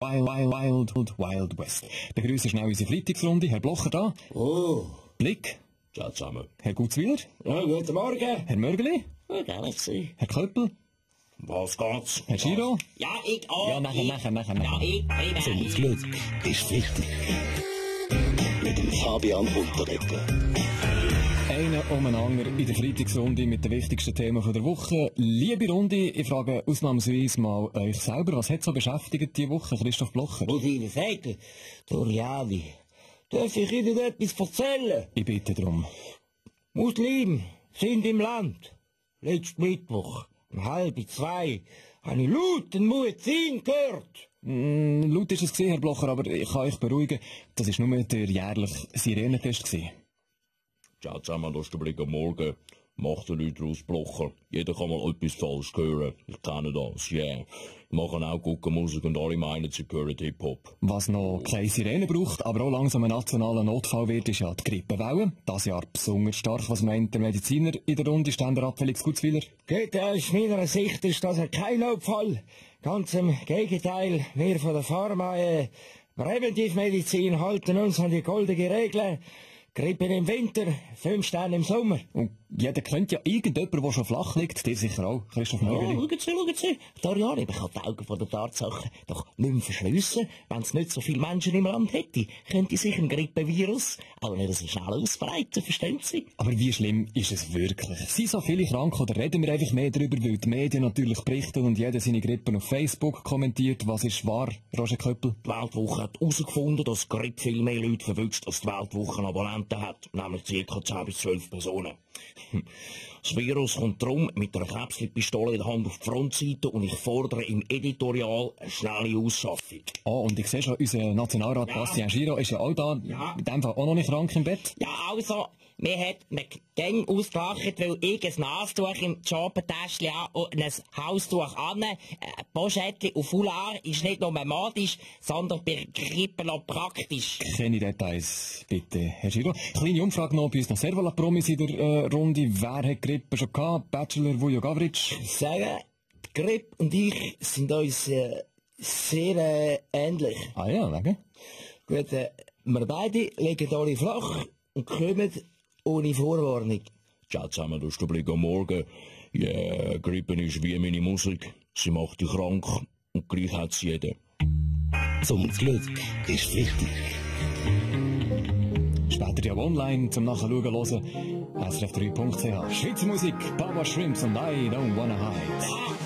Wild West. Begrüße schnell unsere Freitagsrunde. Herr Blocher da. Oh. Blick. Ciao zusammen. Herr Gutzwiller. Ja, guten Morgen. Herr Mörgeli. Ja, Galaxy. Herr Köppel. Was geht's? Herr Giro. Ja, ich auch. Ja, nachher. Ja, ich primär. Zum Glück ist wichtig. Mit dem Fabian Unterreger. Einer um einen anderen in der Freitagsrunde mit den wichtigsten Themen der Woche. Liebe Runde, ich frage ausnahmsweise mal euch selber, was hat so beschäftigt diese Woche, Christoph Blocher? Muss ich Ihnen sagen, Doriani, darf ich Ihnen etwas erzählen? Ich bitte darum. Muslimen sind im Land. Letzten Mittwoch, um 1:30, habe ich laut den Muezzin gehört. Laut ist es gewesen, Herr Blocher, aber ich kann euch beruhigen, das war nur der jährliche Sirenentest gewesen. Ciao zusammen, das ist der Blick am Morgen. Macht den Leuten aus Blocher. Jeder kann mal etwas falsch hören. Ich kenne das, yeah. Ich mache auch gute Musik und alle meinen, sie hören Hip-Hop. Was noch keine Sirene braucht, aber auch langsam ein nationaler Notfall wird, ist ja die Grippewelle. Das Jahr besonders stark. Was meint der Mediziner in der Runde, Ständerat Felix Gutzwiller? Geht aus meiner Sicht ist das kein Notfall. Ganz im Gegenteil. Wir von der Pharma Präventivmedizin halten uns an die goldene Regel. Grippen im Winter, 5 Sterne im Sommer. Und jeder kennt ja irgendjemanden, der schon flach liegt. Dir sicher auch, Christoph Mörgeli. Schauen Sie. Dorian, ich kann die Augen von der Tatsache doch nicht mehr verschliessen. Wenn es nicht so viele Menschen im Land hätte, könnte sich ein Grippevirus auch nicht so schnell ausbreiten, verstehen Sie? Aber wie schlimm ist es wirklich? Sind so viele krank oder reden wir einfach mehr darüber, weil die Medien natürlich berichten und jeder seine Grippen auf Facebook kommentiert? Was ist wahr, Roger Köppel? Die Weltwoche hat herausgefunden, dass die Grippe viel mehr Leute verwünscht, als die Weltwoche Abonnenten hat, nämlich ca. 10 bis 12 Personen. Das Virus kommt darum mit einer Krebspistole in der Hand auf die Frontseite und ich fordere im Editorial eine schnelle Ausschaffung. Oh, und ich sehe schon, unser Nationalrat Bastien Giro ist ja auch da, in dem Fall auch noch nicht krank im Bett. Ja, also, mir hat mir Gang ausgelacht, weil ich ein Nastuch im Jobentäschchen habe und ein Haustuch an. Poschettchen und Foulard ist nicht nur modisch, sondern bei Grippe noch praktisch. Keine Details, bitte, Herr Giro. Kleine Umfrage noch bei uns noch Servola-Promis in der Runde. Wer hat Grippe schon gehabt? Bachelor Vujo Gavric? Ich sage, die Grippe und ich sind uns sehr ähnlich. Ah ja, wegen? Gut, wir beide liegen alle flach und kommen ohne Vorwarnung. Ciao zusammen, das ist der Blick am Morgen. Yeah, Grippen ist wie meine Musik. Sie macht dich krank und gleich hat sie jeder. Zum Glück ist wichtig. Später ja online zum Nachschauen hören. SRF3.ch. Schweizer Musik, Baba Shrimps und I Don't Wanna Hide.